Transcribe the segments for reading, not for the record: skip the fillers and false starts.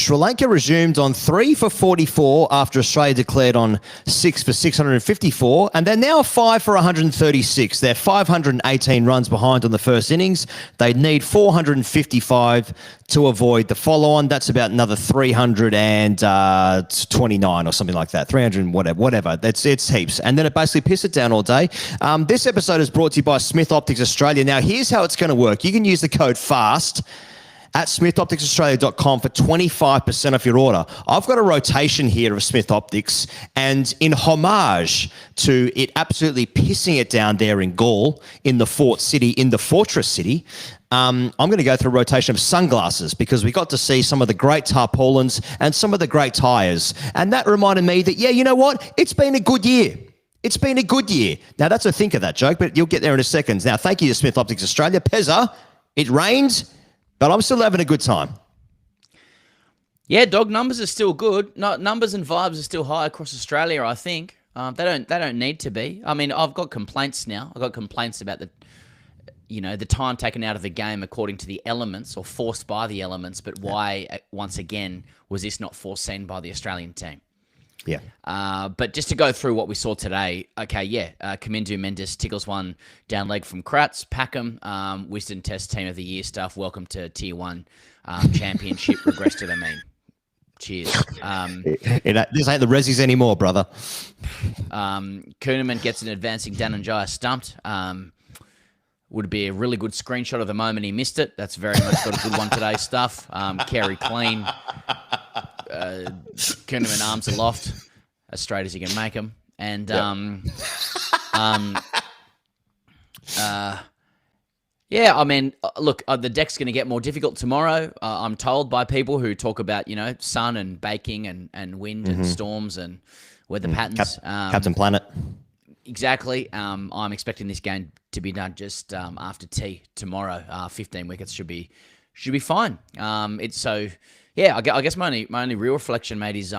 Sri Lanka resumed on 3 for 44 after Australia declared on 6 for 654, and they're now 5 for 136. They're 518 runs behind on the first innings. They need 455 to avoid the follow-on. That's about another 329 or something like that. 300 whatever. It's heaps. And then it basically piss it down all day. This episode is brought to you by Smith Optics Australia. Now, here's how it's going to work. You can use the code FAST at smithopticsaustralia.com for 25% off your order. I've got a rotation here of Smith Optics, and in homage to it absolutely pissing it down there in Galle, in the Fortress City, I'm going to go through a rotation of sunglasses because we got to see some of the great tarpaulins and some of the great tyres. And that reminded me that, yeah, you know what? It's been a good year. It's been a good year. Now, that's a think of that joke, but you'll get there in a second. Now, thank you to Smith Optics Australia. Pezza, it rained, but I'm still having a good time. Yeah, dog, numbers are still good. Numbers and vibes are still high across Australia, I think. They don't need to be. I mean, I've got complaints now. I've got complaints about the time taken out of the game according to the elements or forced by the elements, but why, once again, was this not foreseen by the Australian team? Yeah. But just to go through what we saw today, okay, yeah, Kamindu Mendes tickles one down leg from Kratz, Packham, Wisden Test Team of the Year stuff. Welcome to Tier 1 Championship. Regress to the mean. Cheers. This ain't the Rezzies anymore, brother. Kuhneman gets an advancing Dananjaya stumped. Would be a really good screenshot of the moment he missed it. That's very much got a good one today stuff. Kerry clean. Kuhneman arms aloft, as straight as he can make them. And yeah, I mean, look, the deck's going to get more difficult tomorrow. I'm told by people who talk about, sun and baking and wind and storms and weather patterns. Captain Planet. Exactly. I'm expecting this game to be done just after tea tomorrow. 15 wickets should be fine. Yeah, I guess my only real reflection, mate, is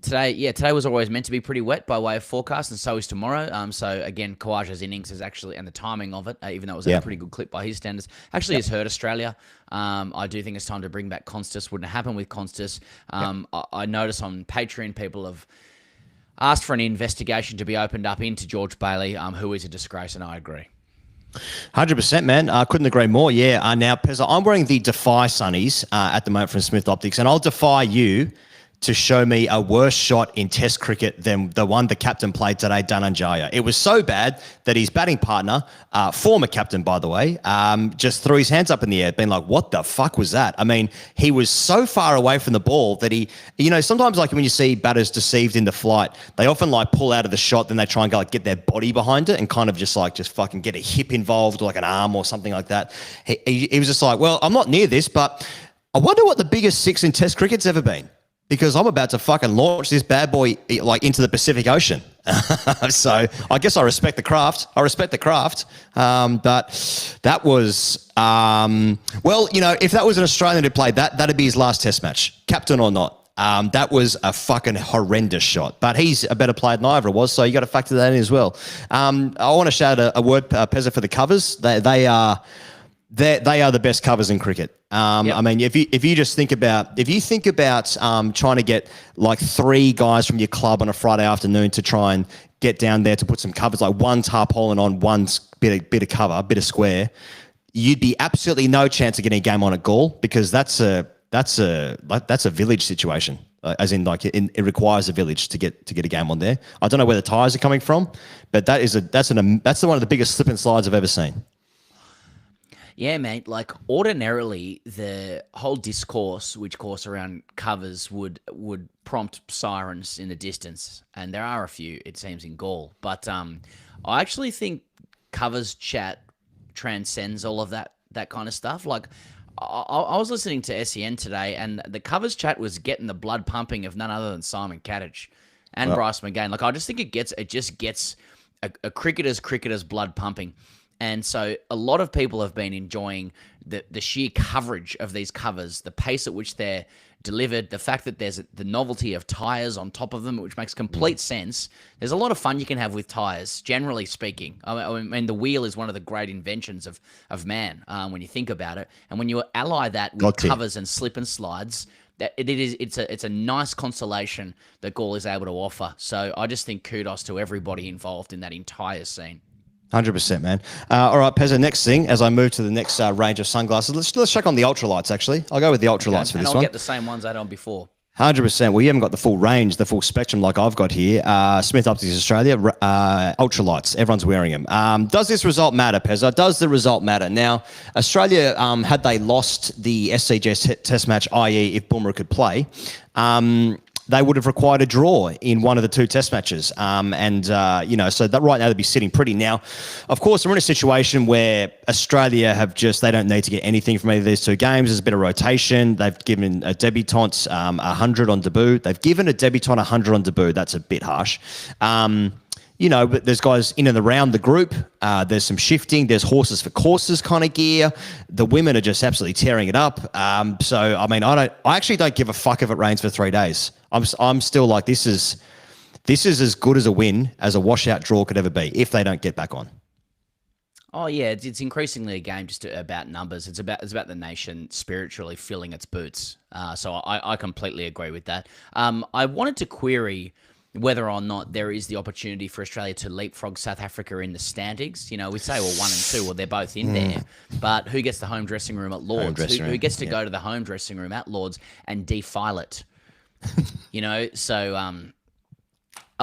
today was always meant to be pretty wet by way of forecast, and so is tomorrow. So again, Khawaja's innings is actually, and the timing of it, even though it was a pretty good clip by his standards, actually has hurt Australia. I do think it's time to bring back Constas. Wouldn't have happened with Constas. I notice on Patreon people have asked for an investigation to be opened up into George Bailey, who is a disgrace, and I agree. 100%, man. I couldn't agree more. Yeah. Now, Pezza, I'm wearing the Defy Sunnies at the moment from Smith Optics, and I'll defy you to show me a worse shot in Test cricket than the one the captain played today, Dananjaya. It was so bad that his batting partner, former captain, by the way, just threw his hands up in the air, being like, what the fuck was that? I mean, he was so far away from the ball that he, sometimes like when you see batters deceived in the flight, they often like pull out of the shot, then they try and go like get their body behind it and kind of just fucking get a hip involved or like an arm or something like that. He was just like, well, I'm not near this, but I wonder what the biggest six in Test cricket's ever been. Because I'm about to fucking launch this bad boy like into the Pacific Ocean. So I guess I respect the craft. But that was, if that was an Australian who played that, that'd be his last Test match, captain or not. That was a fucking horrendous shot. But he's a better player than I ever was, so you got to factor that in as well. I want to shout a word, Pezza, for the covers. They are the best covers in cricket. I mean, if you think about trying to get like three guys from your club on a Friday afternoon to try and get down there to put some covers, like one tarpaulin on one bit of cover, a bit of square, you'd be absolutely no chance of getting a game on at Galle because that's a village situation. As in, like it requires a village to get a game on there. I don't know where the tyres are coming from, but that's one of the biggest slip and slides I've ever seen. Yeah, mate, like ordinarily the whole discourse around covers would prompt sirens in the distance, and there are a few, it seems, in Galle. But I actually think covers chat transcends all of that kind of stuff. Like I was listening to SEN today, and the covers chat was getting the blood pumping of none other than Simon Kadich and Bryce McGain. Like I just think it just gets a cricketer's blood pumping. And so a lot of people have been enjoying the sheer coverage of these covers, the pace at which they're delivered, the fact that there's the novelty of tyres on top of them, which makes complete sense. There's a lot of fun you can have with tyres, generally speaking. I mean, the wheel is one of the great inventions of man when you think about it. And when you ally that with covers and slip and slides, it's a nice consolation that Galle is able to offer. So I just think kudos to everybody involved in that entire scene. 100%, man. All right, Pezza, next thing, as I move to the next range of sunglasses, let's check on the ultralights, actually. I'll go with the ultralights for this and I'll one. get the same ones I had on before. 100%. Well, you haven't got the full range, the full spectrum like I've got here. Smith Optics Australia, ultralights. Everyone's wearing them. Does this result matter, Pezza? Does the result matter? Now, Australia, had they lost the SCG test match, i.e. if Boomer could play, they would have required a draw in one of the two test matches. So that right now they'd be sitting pretty. Now, of course, we're in a situation where Australia they don't need to get anything from either of these two games. There's a bit of rotation. They've given a debutant 100 on debut. They've given a debutant 100 on debut. That's a bit harsh. But there's guys in and around the group. There's some shifting. There's horses for courses kind of gear. The women are just absolutely tearing it up. I actually don't give a fuck if it rains for 3 days. I'm still like, this is as good as a win as a washout draw could ever be if they don't get back on. Oh yeah, it's increasingly a game just about numbers. It's about the nation spiritually filling its boots. So I completely agree with that. I wanted to query whether or not there is the opportunity for Australia to leapfrog South Africa in the standings. We say, 1 and 2, well, they're both in there. But who gets the home dressing room at Lords? Who gets to go to the home dressing room at Lords and defile it?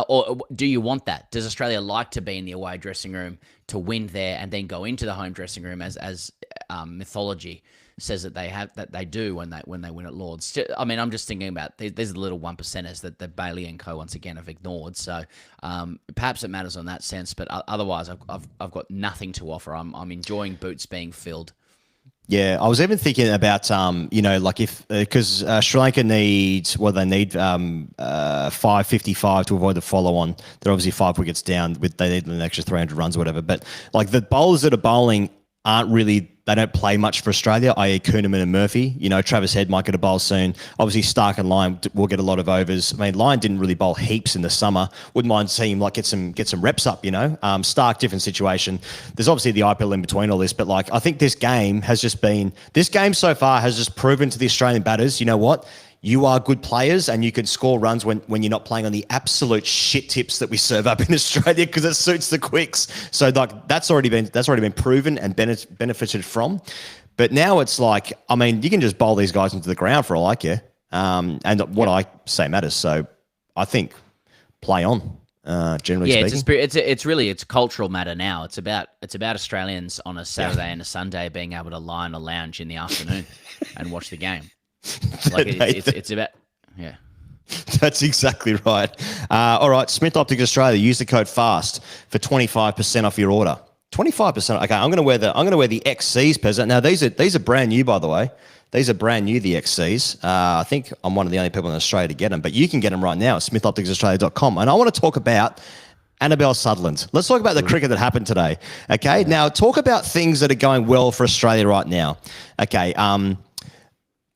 Or do you want that? Does Australia like to be in the away dressing room to win there and then go into the home dressing room as mythology says that they do when they win at Lords? I'm just thinking about these are the little 1%ers that Bailey and co once again have ignored. So perhaps it matters on that sense, but otherwise I've got nothing to offer. I'm enjoying boots being filled. Yeah, I was even thinking about, because Sri Lanka need 555 to avoid the follow-on. They're obviously 5 wickets down. They need an extra 300 runs or whatever. But the bowlers that are bowling they don't play much for Australia, i.e. Kuhnemann and Murphy. Travis Head might get a bowl soon. Obviously, Stark and Lyon will get a lot of overs. Lyon didn't really bowl heaps in the summer. Wouldn't mind seeing him get some reps up, Stark, different situation. There's obviously the IPL in between all this, but I think this game so far has just proven to the Australian batters, you know what? You are good players and you can score runs when you're not playing on the absolute shit tips that we serve up in Australia because it suits the quicks. So that's already been proven and benefited from. But now it's you can just bowl these guys into the ground for all I care. And what I say matters. So I think play on. Generally speaking, it's a cultural matter now. It's about Australians on a Saturday and a Sunday being able to lie in a lounge in the afternoon and watch the game. It's about, yeah. That's exactly right. All right, Smith Optics Australia. Use the code FAST for 25% off your order. 25%. Okay, I'm going to wear the XCs, Pezza. Now these are brand new, by the way. These are brand new, the XCs. I think I'm one of the only people in Australia to get them, but you can get them right now at smithopticsaustralia.com. And I want to talk about Annabel Sutherland. Let's talk about the cricket that happened today. Okay, now talk about things that are going well for Australia right now. Okay,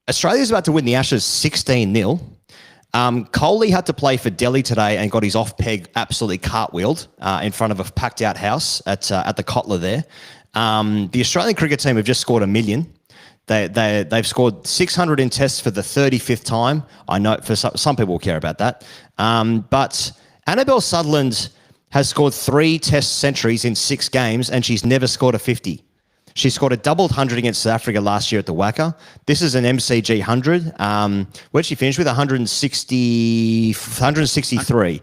Australia's about to win the Ashes 16-0. Kohli had to play for Delhi today and got his off-peg absolutely cartwheeled in front of a packed-out house at the Kotler there. The Australian cricket team have just scored 1 million. They've scored 600 in tests for the 35th time. I know for some people will care about that. But Annabel Sutherland has scored 3 test centuries in 6 games and she's never scored a 50. She scored a double 100 against South Africa last year at the Wacker. This is an MCG 100. Where'd she finish with? 163.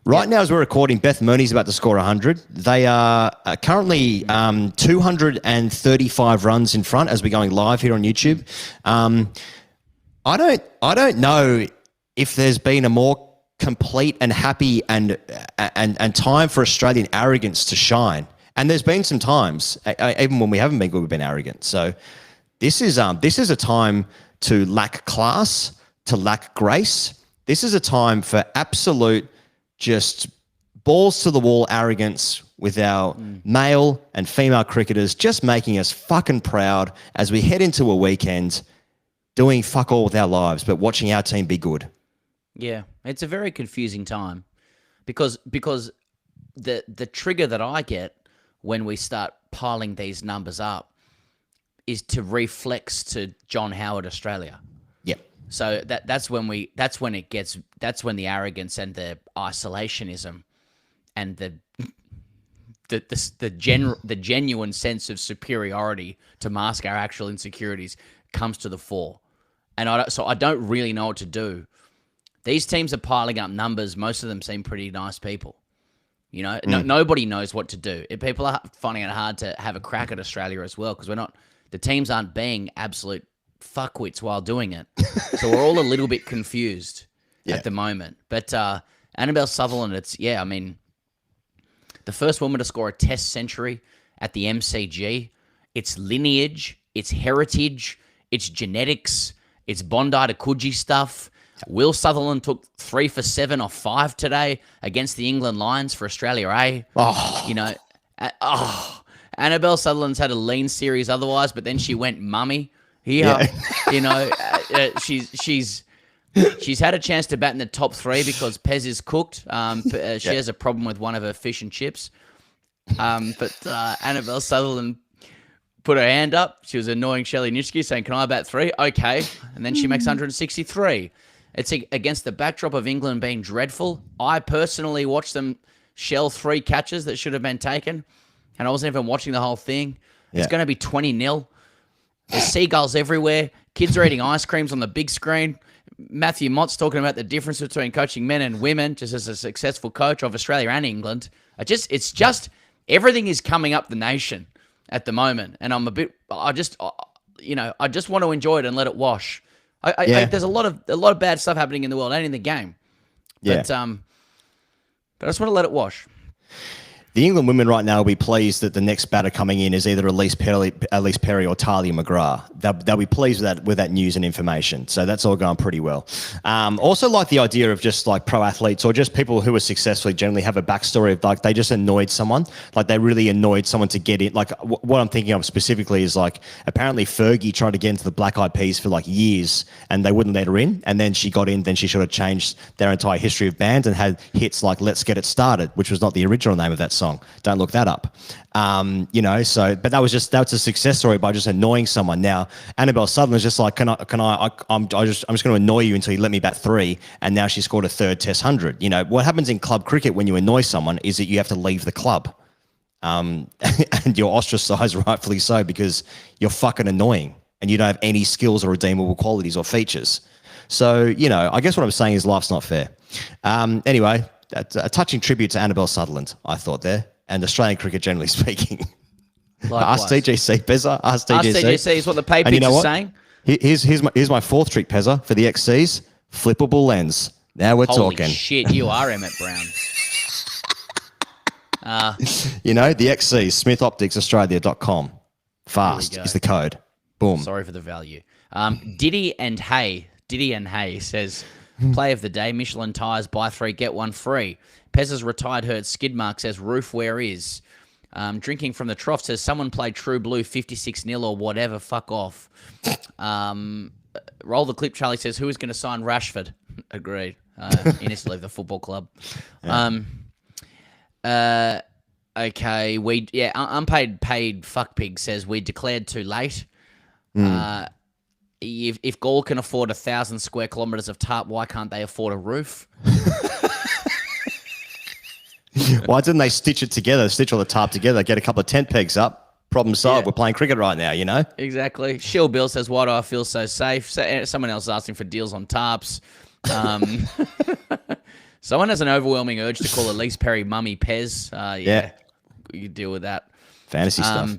Right now, as we're recording, Beth Mooney's about to score 100. They are currently 235 runs in front as we're going live here on YouTube. I don't know if there's been a more complete and happy and time for Australian arrogance to shine. And there's been some times, even when we haven't been good, we've been arrogant. So this is a time to lack class, to lack grace. This is a time for absolute just balls to the wall arrogance with our male and female cricketers, just making us fucking proud as we head into a weekend doing fuck all with our lives, but watching our team be good. Yeah, it's a very confusing time because the trigger that I get when we start piling these numbers up is to reflex to John Howard Australia. Yep. So that's when the arrogance and the isolationism and the genuine sense of superiority to mask our actual insecurities comes to the fore. And I don't really know what to do. These teams are piling up numbers. Most of them seem pretty nice people. You know, nobody knows what to do. People are finding it hard to have a crack at Australia as well because the teams aren't being absolute fuckwits while doing it. So we're all a little bit confused at the moment. But Annabel Sutherland, I mean, the first woman to score a test century at the MCG. It's lineage, it's heritage, it's genetics, it's Bondi to Coogee stuff. Will Sutherland took 3 for 7 off 5 today against the England Lions for Australia A. Oh. You know, Annabel Sutherland's had a lean series otherwise, but then she went mummy here. Yeah. You know, she's had a chance to bat in the top 3 because Pez is cooked. She has a problem with one of her fish and chips. But Annabel Sutherland put her hand up. She was annoying Shelley Nitschke, saying, "Can I bat 3?" Okay. And then she makes 163. It's against the backdrop of England being dreadful. I personally watched them shell 3 catches that should have been taken, and I wasn't even watching the whole thing. Yeah. It's going to be 20-0. There's seagulls everywhere. Kids are eating ice creams on the big screen. Matthew Mott's talking about the difference between coaching men and women, just as a successful coach of Australia and England. It's just everything is coming up the nation at the moment, and I just want to enjoy it and let it wash. There's a lot of bad stuff happening in the world and in the game, but I just want to let it wash. The England women right now will be pleased that the next batter coming in is either Elise Perry or Talia McGrath. They'll be pleased with that news and information. So that's all going pretty well. Also like the idea of just like pro athletes or just people who are successfully generally have a backstory of like they just annoyed someone. Like they really annoyed someone to get in. Like what I'm thinking of specifically is like apparently Fergie tried to get into the Black Eyed Peas for like years and they wouldn't let her in. And then she got in, then she should have changed their entire history of bands and had hits like Let's Get It Started, which was not the original name of that song. Don't look that up. But that's a success story by just annoying someone. Now, Annabel Sutherland's just like, I'm just going to annoy you until you let me bat 3. And now she scored a 3rd Test 100. You know, what happens in club cricket when you annoy someone is that you have to leave the club. And you're ostracized, rightfully so, because you're fucking annoying and you don't have any skills or redeemable qualities or features. So, you know, I guess what I'm saying is life's not fair. Anyway, a touching tribute to Annabel Sutherland, I thought there. And Australian cricket, generally speaking. AskTGC, Pezza. AskTGC is what the papers are saying. Here's my 4th trick, Pezza, for the XCs. Flippable lens. Now we're talking. Holy shit, you are Emmett Brown. You know, the XCs, smithopticsaustralia.com. Fast is the code. Boom. Sorry for the value. Diddy and Hay says, play of the day, Michelin tyres, buy 3, get 1 free. Pez's retired hurt skid mark says, roof where is? Drinking from the trough says, someone played True Blue 56-0 or whatever, fuck off. Roll the clip, Charlie says, who is going to sign Rashford? Agreed. He needs to leave the football club. Yeah. Okay, unpaid paid fuck pig says, we declared too late. If Galle can afford 1,000 square kilometres of tarp, why can't they afford a roof? Why didn't they stitch all the tarp together, get a couple of tent pegs up, problem solved. Yeah. We're playing cricket right now, you know? Exactly. Shill Bill says, why do I feel so safe? Someone else is asking for deals on tarps. Someone has an overwhelming urge to call Elise Perry Mummy Pez. You can deal with that. Fantasy stuff.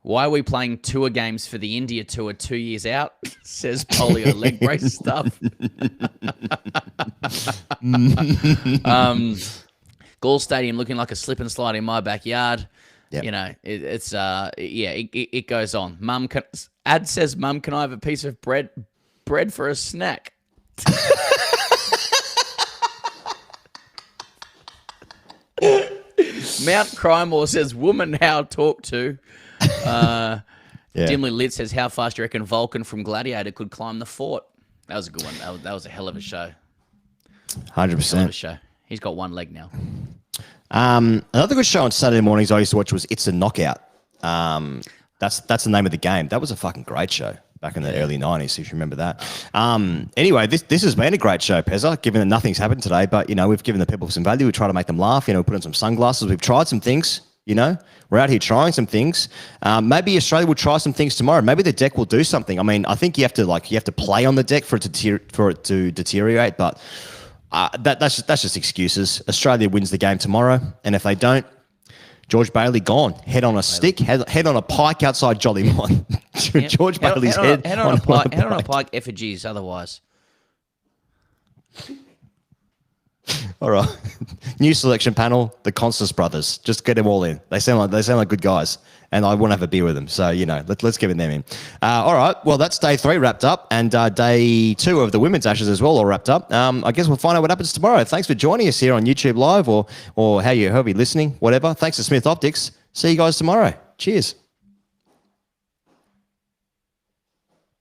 Why are we playing tour games for the India tour 2 years out? Says polio leg brace stuff. Galle Stadium looking like a slip and slide in my backyard. Yep. You know, it goes on. Ad says, Mum, can I have a piece of bread for a snack? Mount Crymore says, woman, how talk to. Dimly Lit says, how fast do you reckon Vulcan from Gladiator could climb the fort? That was a good one. That was a hell of a show. 100%. Hell of a show. He's got one leg now. Another good show on Saturday mornings I used to watch was It's a Knockout. That's the name of the game. That was a fucking great show. back in the early 90s, if you remember that. Anyway, this has been a great show, Pezza, given that nothing's happened today, but, we've given the people some value. We try to make them laugh, we put on some sunglasses. We've tried some things, We're out here trying some things. Maybe Australia will try some things tomorrow. Maybe the deck will do something. I mean, I think you have to play on the deck for it to deteriorate, but that's just excuses. Australia wins the game tomorrow, and if they don't, George Bailey gone. Head on a stick, head on a pike outside Jollymont. George Bailey's head on a pike, effigies otherwise. All right. New selection panel, the Constance brothers. Just get them all in. They sound like good guys, and I want to have a beer with them. So, let's get them in. All right. Well, that's day 3 wrapped up, and day 2 of the women's Ashes as well all wrapped up. I guess we'll find out what happens tomorrow. Thanks for joining us here on YouTube Live or however you're listening, whatever. Thanks to Smith Optics. See you guys tomorrow. Cheers.